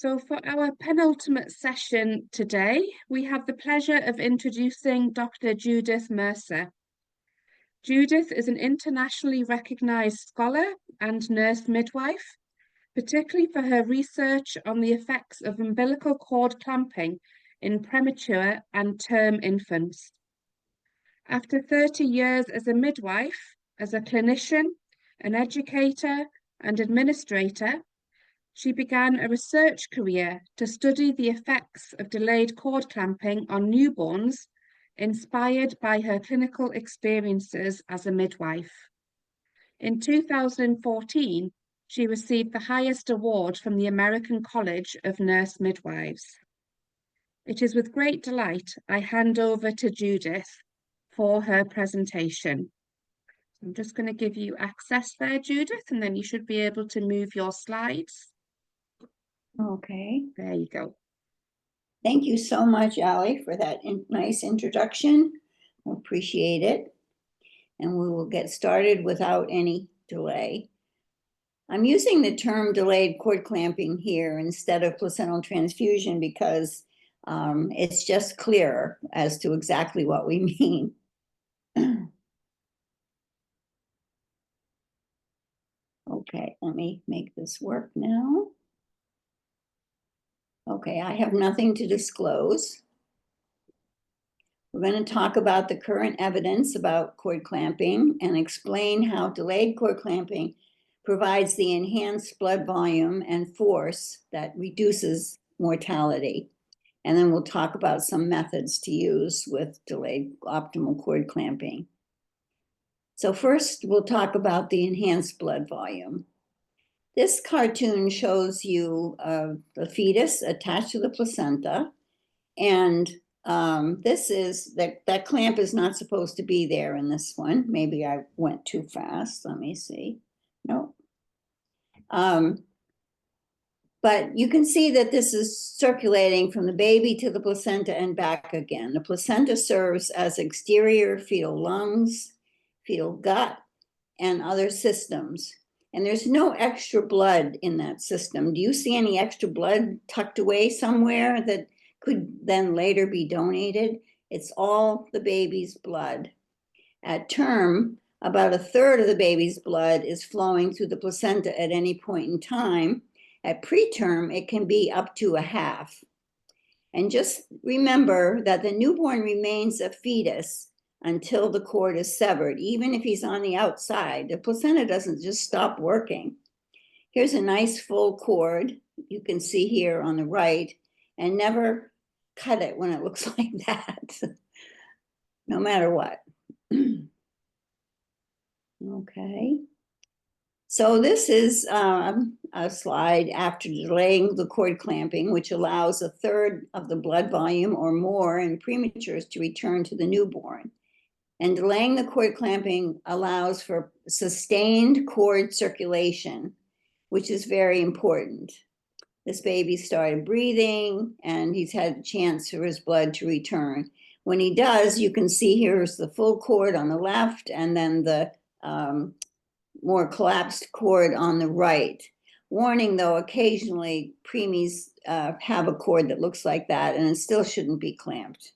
So for our penultimate session today, we have the pleasure of introducing Dr. Judith Mercer. Judith is an internationally recognized scholar and nurse midwife, particularly for her research on the effects of umbilical cord clamping in premature and term infants. After 30 years as a midwife, as a clinician, an educator, and administrator, she began a research career to study the effects of delayed cord clamping on newborns, inspired by her clinical experiences as a midwife. In 2014, she received the highest award from the American College of Nurse Midwives. It is with great delight I hand over to Judith for her presentation. I'm just going to give you access there, Judith, and then you should be able to move your slides. Okay. There you go. Thank you so much, Ali, for that nice introduction. I appreciate it. And we will get started without any delay. I'm using the term delayed cord clamping here instead of placental transfusion because it's just clearer as to exactly what we mean. Okay, let me make this work now. Okay, I have nothing to disclose. We're going to talk about the current evidence about cord clamping and explain how delayed cord clamping provides the enhanced blood volume and force that reduces mortality. And then we'll talk about some methods to use with delayed optimal cord clamping. So first, we'll talk about the enhanced blood volume. This cartoon shows you the fetus attached to the placenta, and this is, that clamp is not supposed to be there in this one. Maybe I went too fast. Let me see. No. But you can see that this is circulating from the baby to the placenta and back again. The placenta serves as exterior fetal lungs, fetal gut, and other systems. And there's no extra blood in that system. Do you see any extra blood tucked away somewhere that could then later be donated? It's all the baby's blood. At term, about a third of the baby's blood is flowing through the placenta at any point in time. At preterm, it can be up to a half. And just remember that the newborn remains a fetus until the cord is severed, even if he's on the outside. The placenta doesn't just stop working. Here's a nice full cord you can see here on the right, and never cut it when it looks like that, no matter what. Okay. So this is a slide after delaying the cord clamping, which allows a third of the blood volume or more in prematures to return to the newborn. And delaying the cord clamping allows for sustained cord circulation, which is very important. This baby started breathing and he's had a chance for his blood to return. When he does, you can see here's the full cord on the left and then the more collapsed cord on the right. Warning though, occasionally preemies have a cord that looks like that and it still shouldn't be clamped.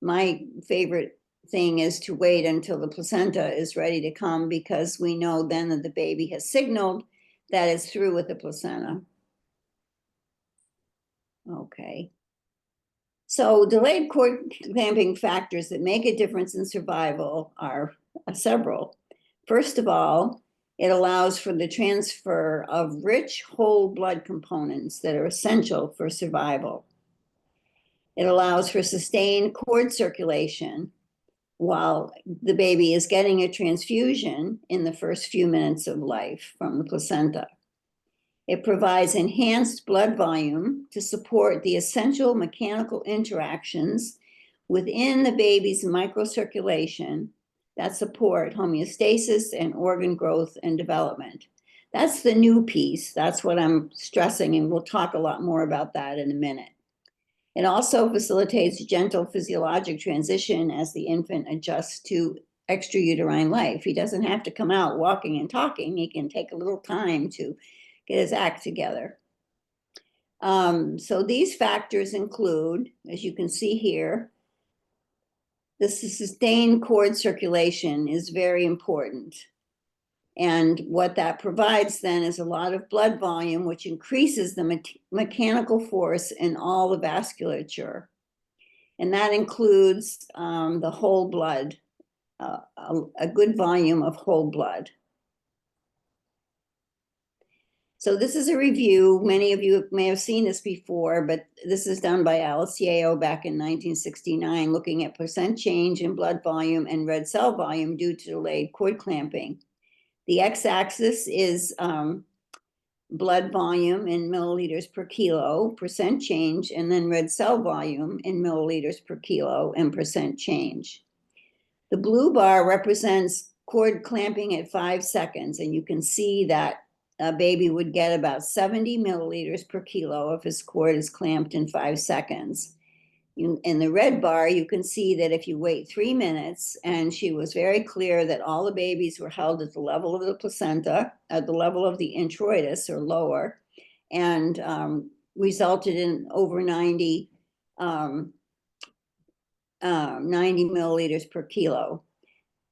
My favorite thing is to wait until the placenta is ready to come because we know then that the baby has signaled that it's through with the placenta. Okay. So delayed cord clamping factors that make a difference in survival are several. First of all, it allows for the transfer of rich whole blood components that are essential for survival. It allows for sustained cord circulation while the baby is getting a transfusion in the first few minutes of life from the placenta. It provides enhanced blood volume to support the essential mechanical interactions within the baby's microcirculation that support homeostasis and organ growth and development. That's the new piece. That's what I'm stressing, and we'll talk a lot more about that in a minute. It also facilitates gentle physiologic transition as the infant adjusts to extrauterine life. He doesn't have to come out walking and talking. He can take a little time to get his act together. So these factors include, as you can see here, the sustained cord circulation is very important. And what that provides then is a lot of blood volume, which increases the mechanical force in all the vasculature. And that includes the whole blood, a good volume of whole blood. So this is a review. Many of you may have seen this before, but this is done by Alice Yeo back in 1969, looking at percent change in blood volume and red cell volume due to delayed cord clamping. The x-axis is blood volume in milliliters per kilo, percent change, and then red cell volume in milliliters per kilo and percent change. The blue bar represents cord clamping at 5 seconds, and you can see that a baby would get about 70 milliliters per kilo if his cord is clamped in 5 seconds. In the red bar, you can see that if you wait 3 minutes, and she was very clear that all the babies were held at the level of the placenta, at the level of the introitus or lower, and resulted in over 90 milliliters per kilo.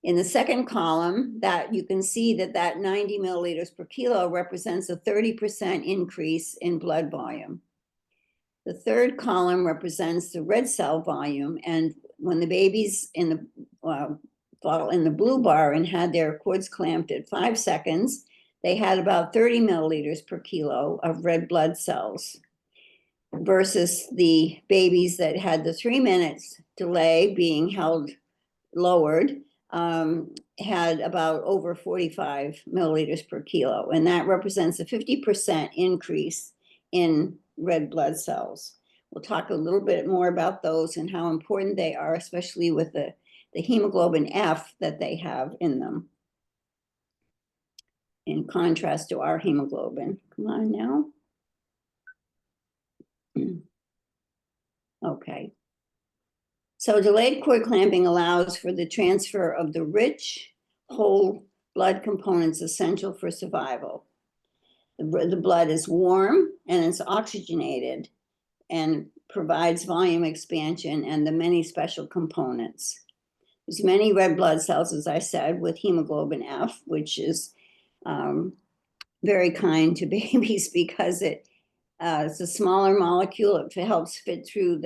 In the second column, that you can see that 90 milliliters per kilo represents a 30% increase in blood volume. The third column represents the red cell volume, and when the babies in the blue bar and had their cords clamped at 5 seconds, they had about 30 milliliters per kilo of red blood cells, versus the babies that had the 3 minutes delay being held lowered had about over 45 milliliters per kilo, and that represents a 50% increase in red blood cells. We'll talk a little bit more about those and how important they are, especially with the hemoglobin F that they have in them, in contrast to our hemoglobin. Come on now. Okay. So delayed cord clamping allows for the transfer of the rich, whole blood components essential for survival. The blood is warm and it's oxygenated and provides volume expansion and the many special components. There's many red blood cells, as I said, with hemoglobin F, which is very kind to babies because it's a smaller molecule. It helps fit through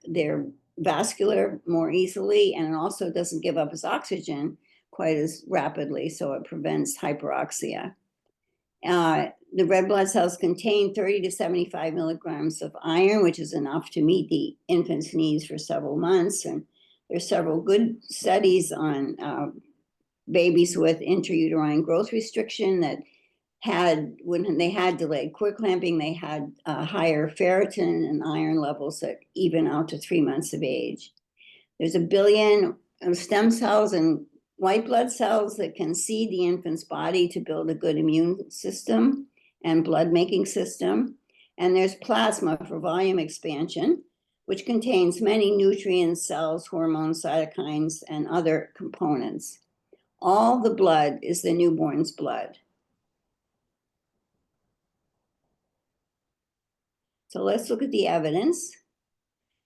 their vascular more easily, and it also doesn't give up its oxygen quite as rapidly, so it prevents hyperoxia. The red blood cells contain 30 to 75 milligrams of iron, which is enough to meet the infant's needs for several months. And there's several good studies on babies with intrauterine growth restriction that when they had delayed cord clamping, they had higher ferritin and iron levels that even out to 3 months of age. There's 1 billion stem cells and white blood cells that can seed the infant's body to build a good immune system and blood-making system. And there's plasma for volume expansion, which contains many nutrients, cells, hormones, cytokines, and other components. All the blood is the newborn's blood. So let's look at the evidence.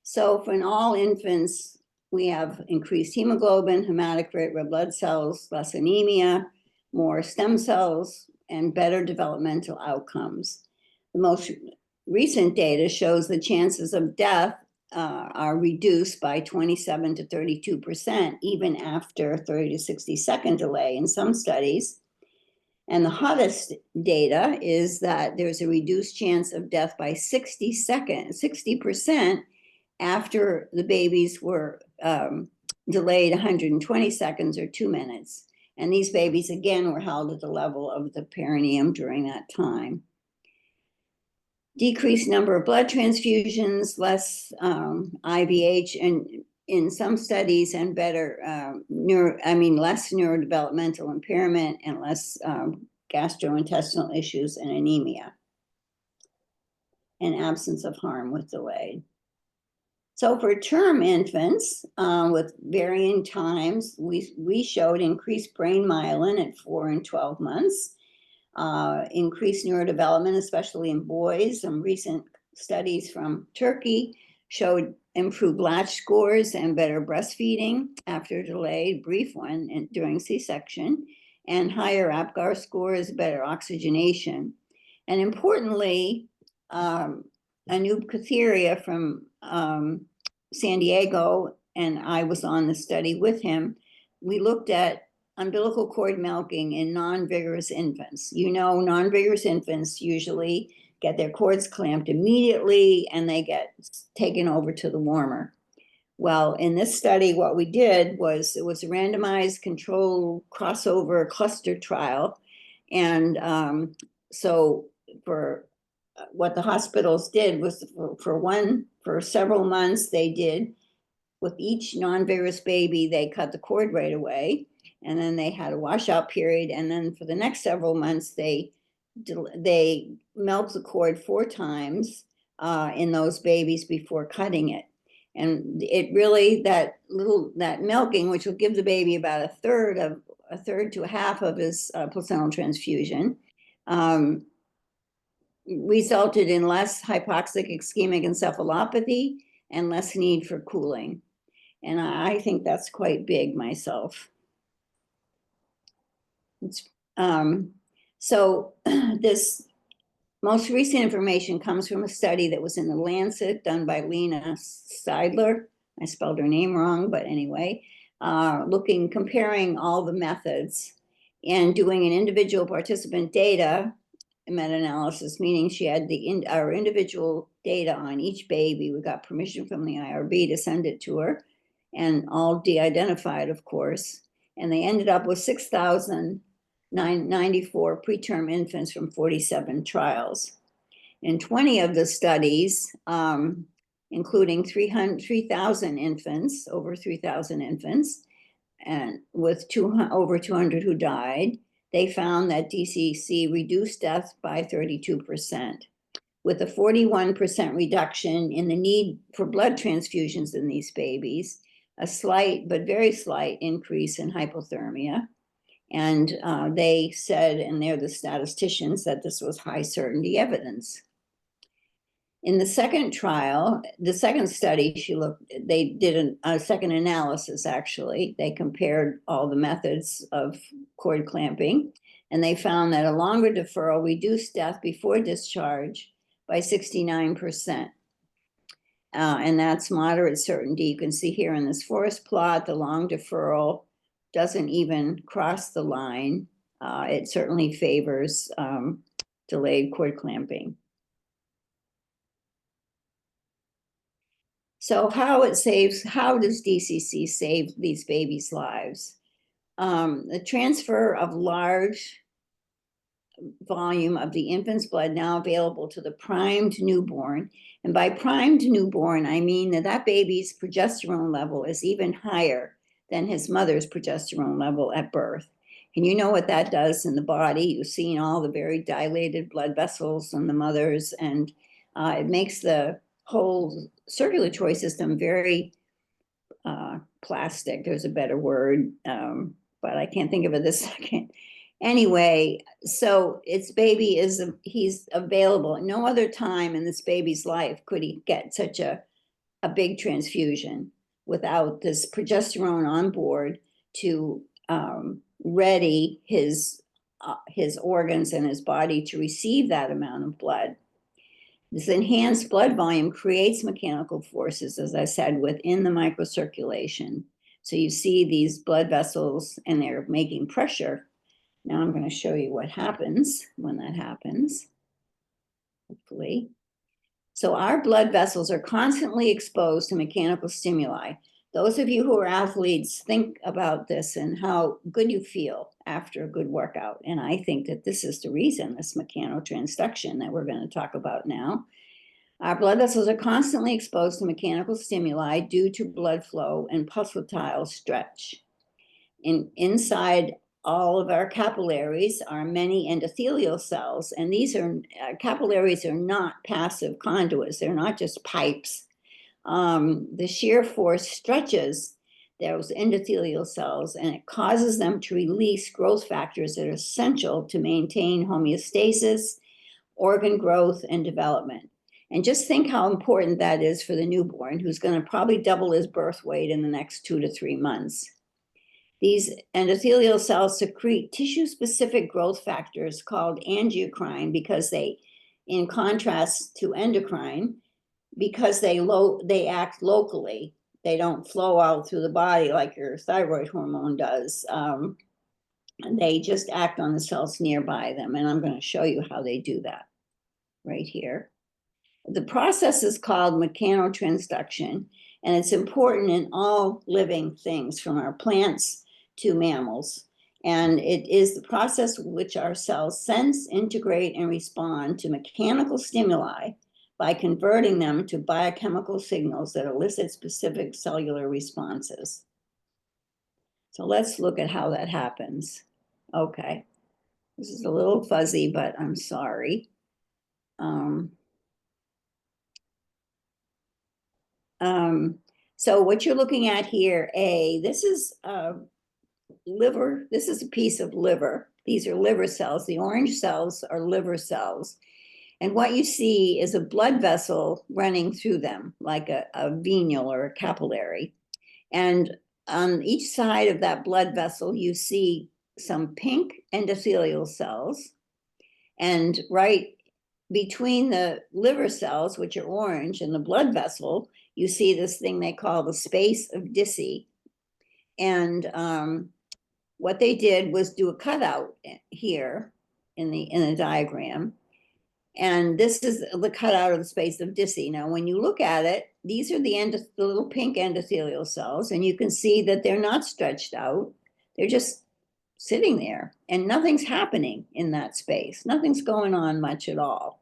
So for all infants, we have increased hemoglobin, hematocrit, red blood cells, less anemia, more stem cells, and better developmental outcomes. The most recent data shows the chances of death are reduced by 27 to 32%, even after 30 to 60 second delay in some studies. And the hottest data is that there's a reduced chance of death by 60% after the babies were delayed 120 seconds or 2 minutes. And these babies, again, were held at the level of the perineum during that time. Decreased number of blood transfusions, less IVH, and in some studies, and better less neurodevelopmental impairment and less gastrointestinal issues and anemia, and absence of harm with delayed. So for term infants with varying times, we showed increased brain myelin at 4 and 12 months, increased neurodevelopment, especially in boys. Some recent studies from Turkey showed improved latch scores and better breastfeeding after a delayed brief one during C-section, and higher APGAR scores, better oxygenation. And importantly, Anoop Katheria from San Diego, and I was on the study with him, we looked at umbilical cord milking in non-vigorous infants. You know, non-vigorous infants usually get their cords clamped immediately and they get taken over to the warmer. Well, in this study, what we did was, it was a randomized control crossover cluster trial. And so for what the hospitals did was for several months, they did with each non-vigorous baby, they cut the cord right away. And then they had a washout period. And then for the next several months, they milked the cord 4 times in those babies before cutting it. And it really, that milking, which will give the baby about a third to a half of his placental transfusion, resulted in less hypoxic ischemic encephalopathy and less need for cooling. And I think that's quite big myself. So this most recent information comes from a study that was in the Lancet done by Lena Seidler. I spelled her name wrong, but anyway, comparing all the methods and doing an individual participant data meta-analysis, meaning she had our individual data on each baby. We got permission from the IRB to send it to her, and all de-identified, of course. And they ended up with 6,094 preterm infants from 47 trials. In 20 of the studies, including 3,000 infants, over 3,000 infants, and with over 200 who died, they found that DCC reduced death by 32%, with a 41% reduction in the need for blood transfusions in these babies, a slight but very slight increase in hypothermia. And they said, and they're the statisticians, that this was high certainty evidence. In the second trial, the second study, they did a second analysis, actually. They compared all the methods of cord clamping, and they found that a longer deferral reduced death before discharge by 69%. And that's moderate certainty. You can see here in this forest plot, the long deferral doesn't even cross the line. It certainly favors delayed cord clamping. So how does DCC save these babies' lives? The transfer of large volume of the infant's blood now available to the primed newborn. And by primed newborn, I mean that baby's progesterone level is even higher than his mother's progesterone level at birth. And you know what that does in the body. You've seen all the very dilated blood vessels in the mothers, and it makes the whole circulatory system very plastic. There's a better word, but I can't think of it this second. Anyway, so he's available. At no other time in this baby's life could he get such a big transfusion without this progesterone on board to ready his organs and his body to receive that amount of blood. This enhanced blood volume creates mechanical forces, as I said, within the microcirculation. So you see these blood vessels and they're making pressure. Now I'm going to show you what happens when that happens, hopefully. So our blood vessels are constantly exposed to mechanical stimuli. Those of you who are athletes, think about this and how good you feel after a good workout. And I think that this is the reason, this mechanotransduction that we're going to talk about now. Our blood vessels are constantly exposed to mechanical stimuli due to blood flow and pulsatile stretch. Inside all of our capillaries are many endothelial cells, and these capillaries are not passive conduits. They're not just pipes. The shear force stretches those endothelial cells, and it causes them to release growth factors that are essential to maintain homeostasis, organ growth, and development. And just think how important that is for the newborn, who's going to probably double his birth weight in the next 2 to 3 months. These endothelial cells secrete tissue-specific growth factors called angiocrine because they, in contrast to endocrine, because they act locally. They don't flow out through the body like your thyroid hormone does. And they just act on the cells nearby them. And I'm going to show you how they do that right here. The process is called mechanotransduction, and it's important in all living things, from our plants to mammals. And it is the process which our cells sense, integrate, and respond to mechanical stimuli by converting them to biochemical signals that elicit specific cellular responses. So let's look at how that happens. Okay, this is a little fuzzy, but I'm sorry. So what you're looking at here, this is liver. This is a piece of liver. These are liver cells. The orange cells are liver cells. And what you see is a blood vessel running through them, like a venule or a capillary. And on each side of that blood vessel, you see some pink endothelial cells. And right between the liver cells, which are orange, and the blood vessel, you see this thing they call the space of Dicey. And what they did was do a cutout here in the diagram. And this is the cutout of the space of Dicey. Now, when you look at it, these are the little pink endothelial cells, and you can see that they're not stretched out. They're just sitting there, and nothing's happening in that space. Nothing's going on much at all.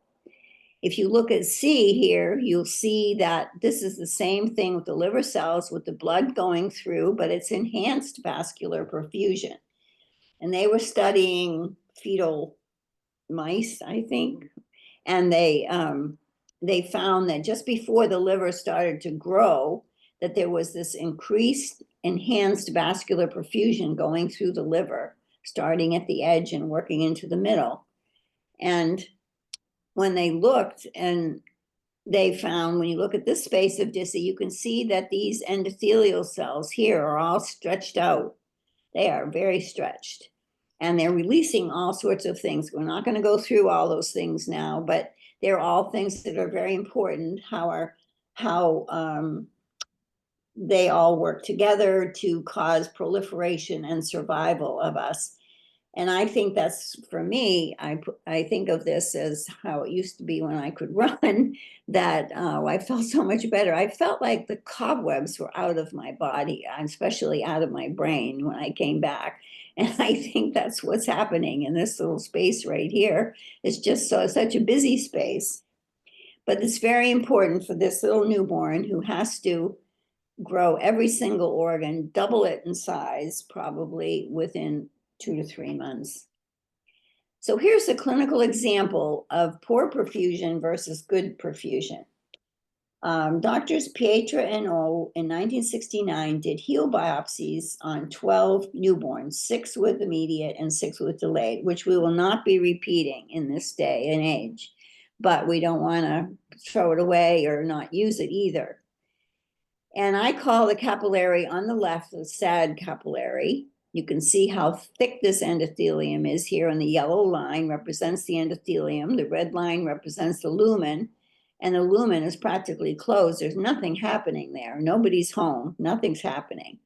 If you look at C here, you'll see that this is the same thing with the liver cells, with the blood going through, but it's enhanced vascular perfusion. And they were studying fetal mice, I think, and they found that just before the liver started to grow, that there was this increased enhanced vascular perfusion going through the liver, starting at the edge and working into the middle. And when they looked, and they found, when you look at this space of Dicey, you can see that these endothelial cells here are all stretched out. They are very stretched, and they're releasing all sorts of things. We're not going to go through all those things now, but they're all things that are very important, how they all work together to cause proliferation and survival of us. And I think that's, for me, I think of this as how it used to be when I could run, that I felt so much better. I felt like the cobwebs were out of my body, especially out of my brain when I came back. And I think that's what's happening in this little space right here. It's just such a busy space. But it's very important for this little newborn who has to grow every single organ, double it in size, probably within 2 to 3 months. So here's a clinical example of poor perfusion versus good perfusion. Doctors Pietra and O in 1969 did heel biopsies on 12 newborns, 6 with immediate and 6 with delayed, which we will not be repeating in this day and age, but we don't want to throw it away or not use it either. And I call the capillary on the left the SAD capillary. You can see how thick this endothelium is here, and the yellow line represents the endothelium. The red line represents the lumen, and the lumen is practically closed. There's nothing happening there. Nobody's home. Nothing's happening.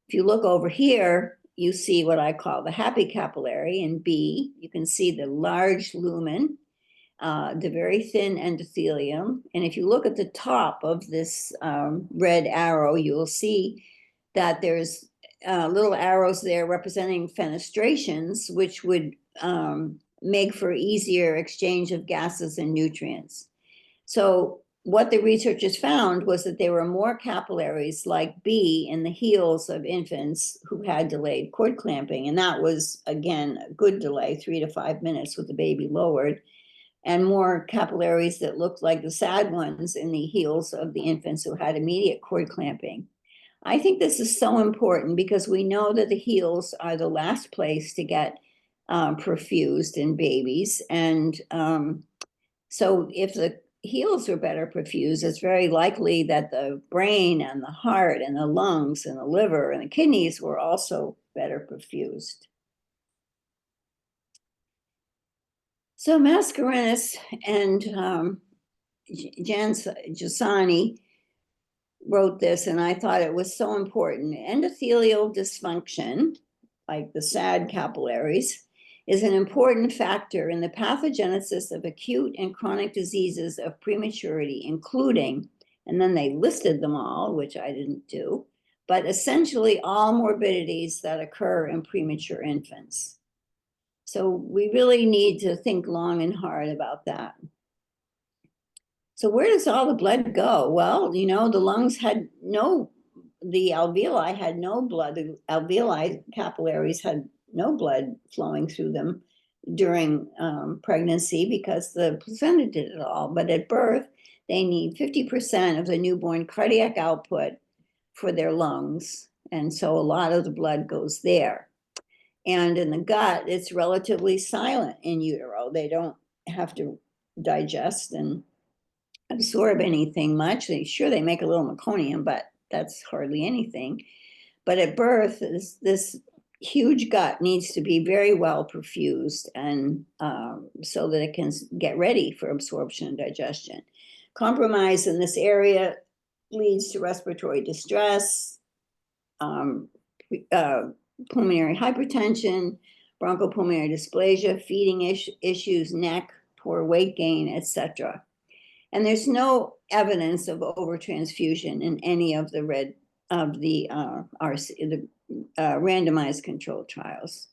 If you look over here, you see what I call the happy capillary in B. You can see the large lumen, the very thin endothelium. And if you look at the top of this red arrow, you'll see that there's little arrows there representing fenestrations, which would make for easier exchange of gases and nutrients. So what the researchers found was that there were more capillaries like B in the heels of infants who had delayed cord clamping. And that was, again, a good delay, 3 to 5 minutes with the baby lowered, and more capillaries that looked like the SAD ones in the heels of the infants who had immediate cord clamping. I think this is so important because we know that the heels are the last place to get perfused in babies. And so if the heels were better perfused, it's very likely that the brain and the heart and the lungs and the liver and the kidneys were also better perfused. So Mascarenhas and Giussani wrote this, and I thought it was so important. Endothelial dysfunction, like the SAD capillaries, is an important factor in the pathogenesis of acute and chronic diseases of prematurity, including, and then they listed them all, which I didn't do, but essentially all morbidities that occur in premature infants. So we really need to think long and hard about that. So where does all the blood go? Well, the lungs had the alveoli had no blood. The alveoli capillaries had no blood flowing through them during pregnancy because the placenta did it all. But at birth, they need 50% of the newborn cardiac output for their lungs. And so a lot of the blood goes there. And in the gut, it's relatively silent in utero. They don't have to digest and absorb anything much. They make a little meconium, but that's hardly anything. But at birth, this huge gut needs to be very well perfused, and so that it can get ready for absorption and digestion. Compromise in this area leads to respiratory distress, pulmonary hypertension, bronchopulmonary dysplasia, feeding issues, neck, poor weight gain, etc. And there's no evidence of overtransfusion in any of the randomized controlled trials.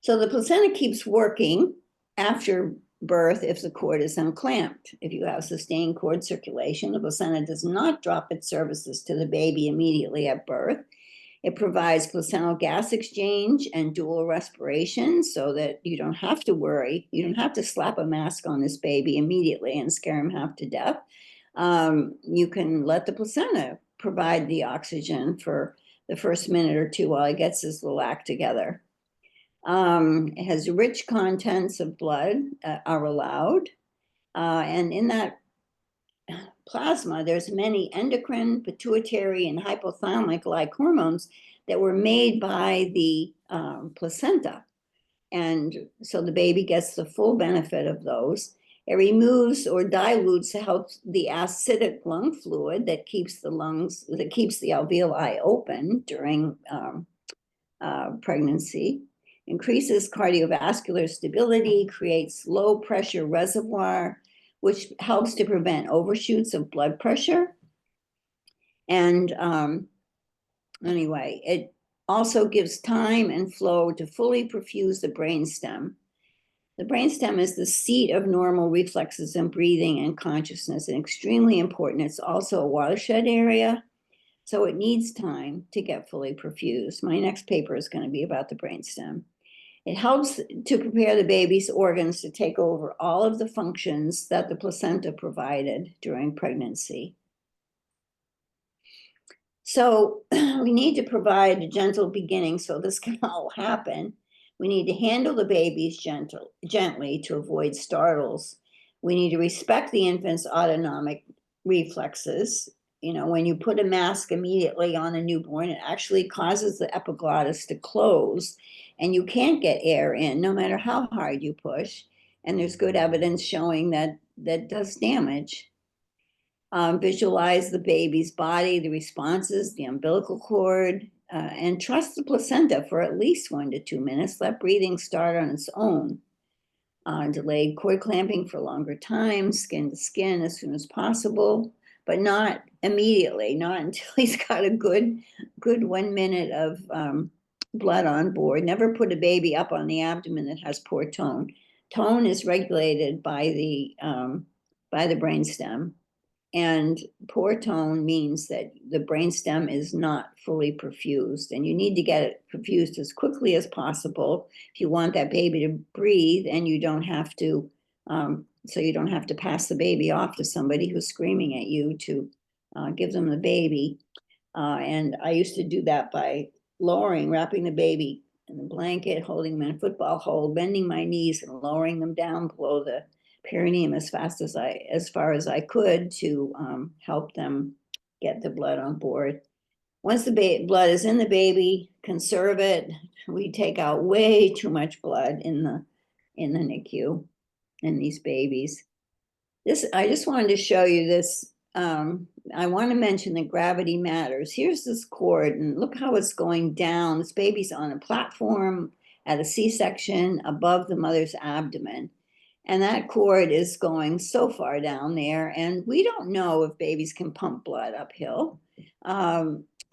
So the placenta keeps working after birth if the cord is unclamped. If you have sustained cord circulation, the placenta does not drop its services to the baby immediately at birth. It provides placental gas exchange and dual respiration so that you don't have to worry. You don't have to slap a mask on this baby immediately and scare him half to death. You can let the placenta provide the oxygen for the first minute or two while he gets his little act together. It has rich contents of blood are allowed. And in that plasma, there's many endocrine, pituitary, and hypothalamic-like hormones that were made by the placenta. And so the baby gets the full benefit of those. It removes or dilutes helps the acidic lung fluid that keeps the alveoli open during pregnancy, increases cardiovascular stability, creates low pressure reservoir, which helps to prevent overshoots of blood pressure. And anyway, it also gives time and flow to fully perfuse the brainstem. The brainstem is the seat of normal reflexes and breathing and consciousness, and extremely important. It's also a watershed area, so it needs time to get fully perfused. My next paper is going to be about the brainstem. It helps to prepare the baby's organs to take over all of the functions that the placenta provided during pregnancy. So we need to provide a gentle beginning so this can all happen. We need to handle the babies gently to avoid startles. We need to respect the infant's autonomic reflexes. When you put a mask immediately on a newborn, it actually causes the epiglottis to close, and you can't get air in no matter how hard you push. And there's good evidence showing that that does damage. Visualize the baby's body, the responses, the umbilical cord, and trust the placenta for at least 1 to 2 minutes. Let breathing start on its own. Delayed cord clamping for longer time, skin to skin as soon as possible, but not immediately, not until he's got a good 1 minute of blood on board. Never put a baby up on the abdomen that has poor tone. Tone is regulated by the brainstem. And poor tone means that the brainstem is not fully perfused, and you need to get it perfused as quickly as possible if you want that baby to breathe, and you don't have to, so you don't have to pass the baby off to somebody who's screaming at you to give them the baby. And I used to do that by wrapping the baby in the blanket, holding them in a football hold, bending my knees and lowering them down below the perineum as far as I could to help them get the blood on board. Once the blood is in the baby, conserve it. We take out way too much blood in the NICU in these babies. I just wanted to show you this. I want to mention that gravity matters. Here's this cord, and look how it's going down. This baby's on a platform at a C-section above the mother's abdomen. And that cord is going so far down there, and we don't know if babies can pump blood uphill.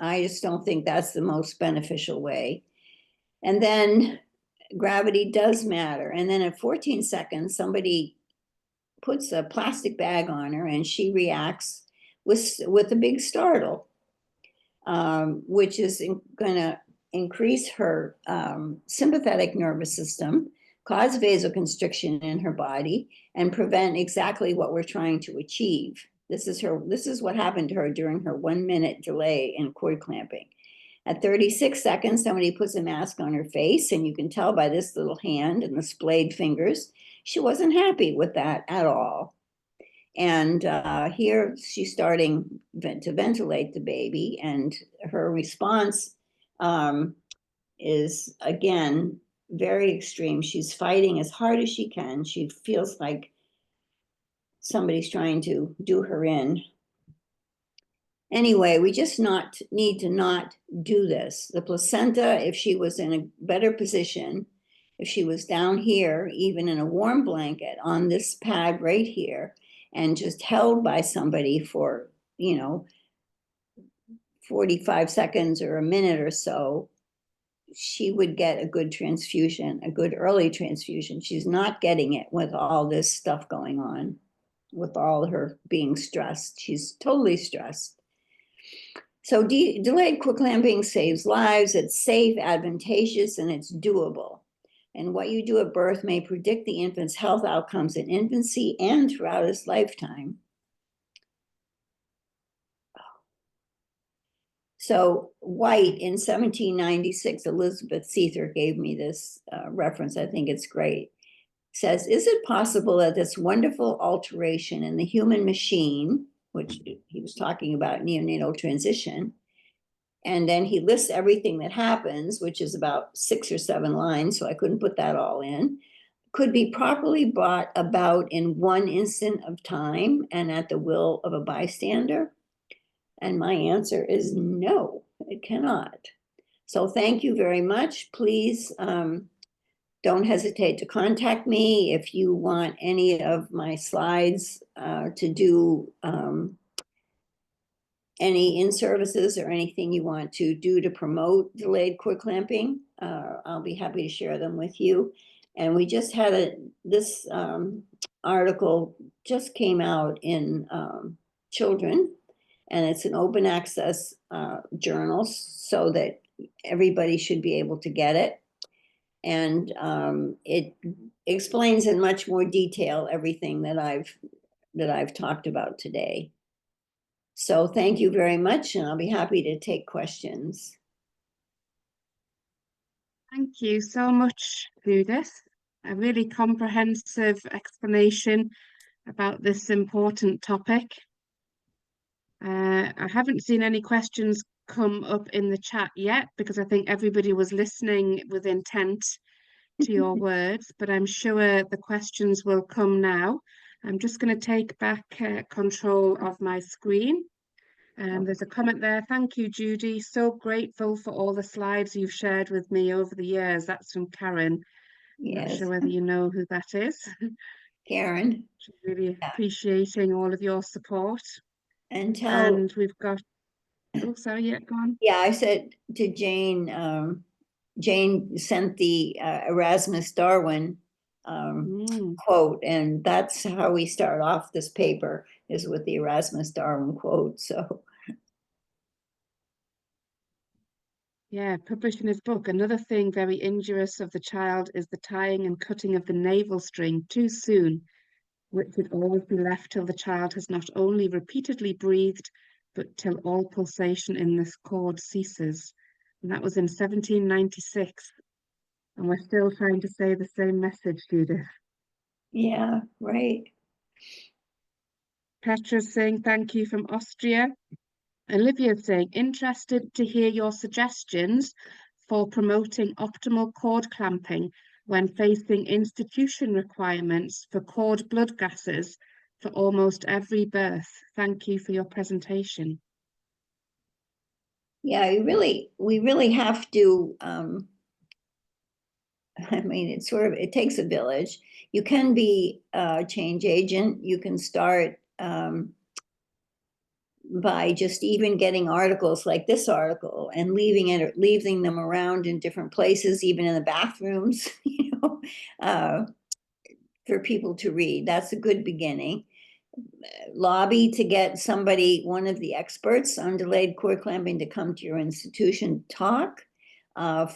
I just don't think that's the most beneficial way. And then gravity does matter. And then at 14 seconds, somebody puts a plastic bag on her and she reacts with a big startle, which is going to increase her sympathetic nervous system, cause vasoconstriction in her body, and prevent exactly what we're trying to achieve. This is what happened to her during her 1 minute delay in cord clamping. At 36 seconds, somebody puts a mask on her face, and you can tell by this little hand and the splayed fingers, she wasn't happy with that at all. And here she's starting to ventilate the baby, and her response is, again, very extreme. She's fighting as hard as she can. She feels like somebody's trying to do her in. Anyway, we just need to not do this. The placenta, if she was in a better position, if she was down here, even in a warm blanket on this pad right here, and just held by somebody for, 45 seconds or a minute or so, she would get a good transfusion, a good early transfusion. She's not getting it with all this stuff going on, with all her being stressed. She's totally stressed. So delayed cord clamping saves lives. It's safe, advantageous, and it's doable. And what you do at birth may predict the infant's health outcomes in infancy and throughout his lifetime. So White in 1796, Elizabeth Seether gave me this reference. I think it's great. Says, is it possible that this wonderful alteration in the human machine, which he was talking about neonatal transition, and then he lists everything that happens, which is about 6 or 7 lines, so I couldn't put that all in, could be properly brought about in one instant of time and at the will of a bystander? And my answer is no, it cannot. So thank you very much. Please don't hesitate to contact me if you want any of my slides to do any in-services or anything you want to do to promote delayed cord clamping. I'll be happy to share them with you. And we just had this article just came out in Children, and it's an open access journal so that everybody should be able to get it. And it explains in much more detail everything that I've talked about today. So thank you very much, and I'll be happy to take questions. Thank you so much, Judith. A really comprehensive explanation about this important topic. I haven't seen any questions come up in the chat yet because I think everybody was listening with intent to your words, but I'm sure the questions will come now. I'm just going to take back control of my screen. There's a comment there. Thank you, Judy. So grateful for all the slides you've shared with me over the years. That's from Karen. Yes. Not sure whether you know who that is. Karen. She's really appreciating all of your support. And we've got, oh, sorry, yeah, go on. Yeah, I said to Jane, Jane sent the Erasmus Darwin quote, and that's how we start off this paper, is with the Erasmus Darwin quote. So yeah, published in his book. Another thing very injurious of the child is the tying and cutting of the navel string too soon, which should always be left till the child has not only repeatedly breathed, but till all pulsation in this cord ceases. And that was in 1796. And we're still trying to say the same message, Judith. Yeah, right. Petra's saying thank you from Austria. Olivia's saying, interested to hear your suggestions for promoting optimal cord clamping when facing institution requirements for cord blood gases for almost every birth. Thank you for your presentation. Yeah, we really have to, I mean, it takes a village. You can be a change agent. You can start by just even getting articles like this article and leaving them around in different places, even in the bathrooms, for people to read. That's a good beginning. Lobby to get somebody, one of the experts on delayed cord clamping, to come to your institution, talk.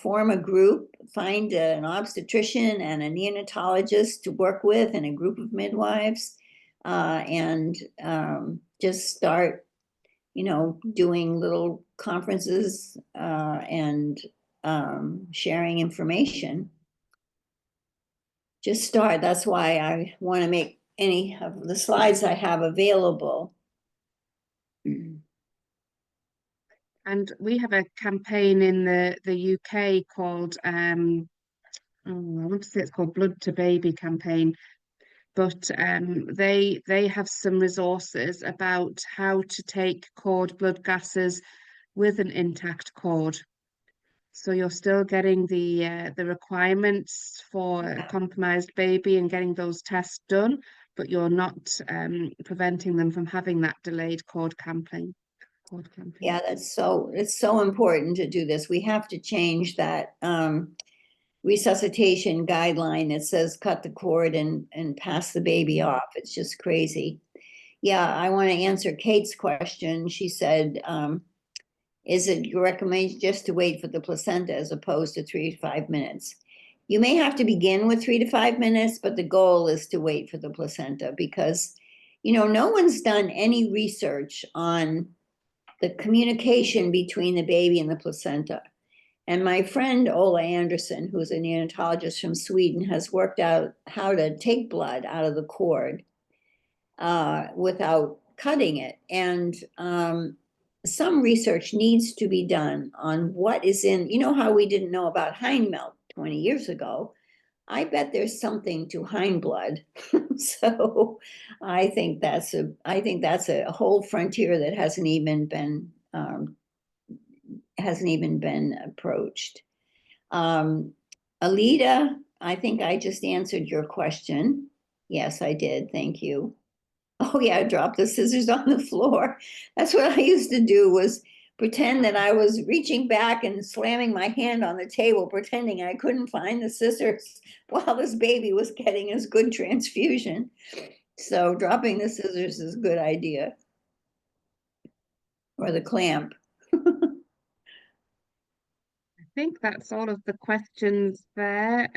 Form a group, find an obstetrician and a neonatologist to work with and a group of midwives, and just start, doing little conferences and sharing information. Just start. That's why I want to make any of the slides I have available. And we have a campaign in the UK called, I want to say it's called Blood to Baby campaign, but they have some resources about how to take cord blood gases with an intact cord. So you're still getting the requirements for a compromised baby and getting those tests done, but you're not preventing them from having that delayed cord clamping. Yeah, it's so important to do this. We have to change that resuscitation guideline that says cut the cord and pass the baby off. It's just crazy. Yeah, I want to answer Kate's question. She said, is it your recommendation just to wait for the placenta as opposed to 3 to 5 minutes? You may have to begin with 3 to 5 minutes, but the goal is to wait for the placenta because, no one's done any research on the communication between the baby and the placenta. And my friend Ola Anderson, who's a neonatologist from Sweden, has worked out how to take blood out of the cord without cutting it. And some research needs to be done on what is in, how we didn't know about hind milk 20 years ago. I bet there's something to hind blood. So I think that's a whole frontier that hasn't even been approached. Alita, I think I just answered your question. Yes, I did. Thank you. Oh yeah, drop the scissors on the floor. That's what I used to do, was pretend that I was reaching back and slamming my hand on the table, pretending I couldn't find the scissors while this baby was getting his good transfusion. So dropping the scissors is a good idea. Or the clamp. I think that's all of the questions there.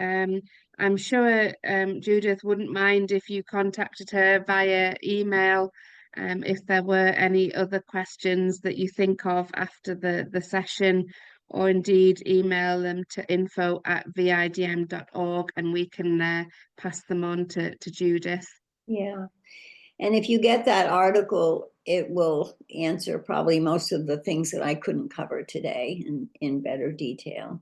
I'm sure Judith wouldn't mind if you contacted her via email if there were any other questions that you think of after the session, or indeed email them to info@vidm.org and we can pass them on to Judith. Yeah. And if you get that article, it will answer probably most of the things that I couldn't cover today in better detail.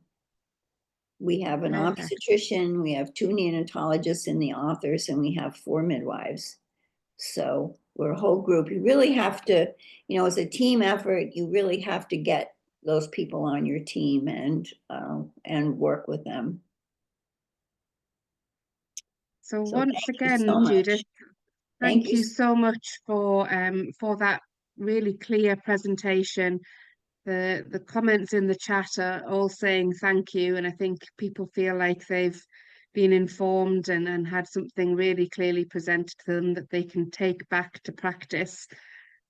We have an Perfect. obstetrician, we have 2 neonatologists in the authors, and we have 4 midwives. So we're a whole group. You really have to, as a team effort, you really have to get those people on your team and work with them. So So once thank you again, so much. Judith, Thank thank you. you so much for that really clear presentation. The comments in the chat are all saying thank you, and I think people feel like they've been informed and had something really clearly presented to them that they can take back to practice.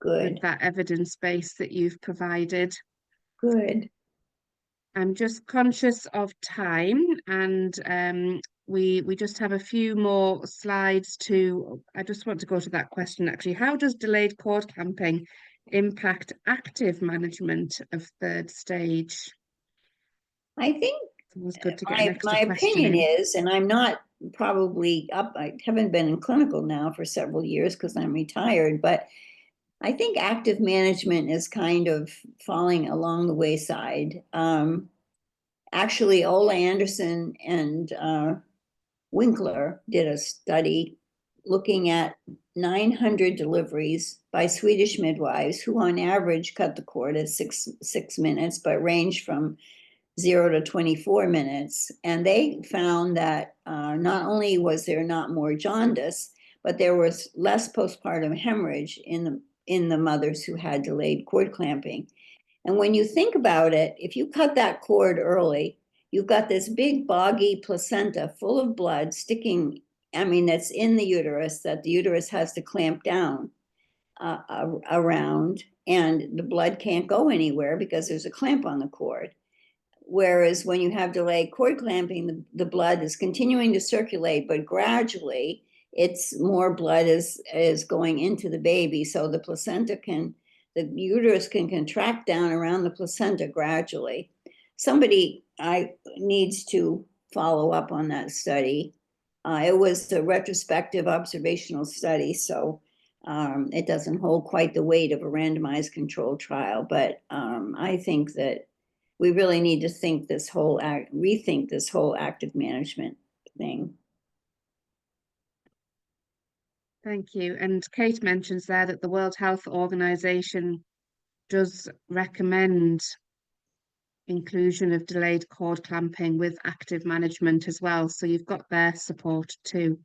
Good. With that evidence base that you've provided. Good. I'm just conscious of time, and we just have a few more slides to. I just want to go to that question actually. How does delayed cord clamping impact active management of third stage? I think It was good to get an extra my question opinion in. is, and I'm not probably up. I haven't been in clinical now for several years because I'm retired, but I think active management is kind of falling along the wayside. Actually, Ola Anderson and Winkler did a study looking at 900 deliveries by Swedish midwives who on average cut the cord at six minutes, but range from 0 to 24 minutes. And they found that not only was there not more jaundice, but there was less postpartum hemorrhage in the mothers who had delayed cord clamping. And when you think about it, if you cut that cord early, you've got this big boggy placenta full of blood sticking, that's in the uterus, that the uterus has to clamp down around, and the blood can't go anywhere because there's a clamp on the cord. Whereas when you have delayed cord clamping, the blood is continuing to circulate, but gradually it's more blood is going into the baby. So the uterus can contract down around the placenta gradually. Somebody needs to follow up on that study. It was a retrospective observational study, so it doesn't hold quite the weight of a randomized controlled trial, but I think that we really need to rethink this whole active management thing. Thank you. And Kate mentions there that the World Health Organization does recommend inclusion of delayed cord clamping with active management as well. So you've got their support too.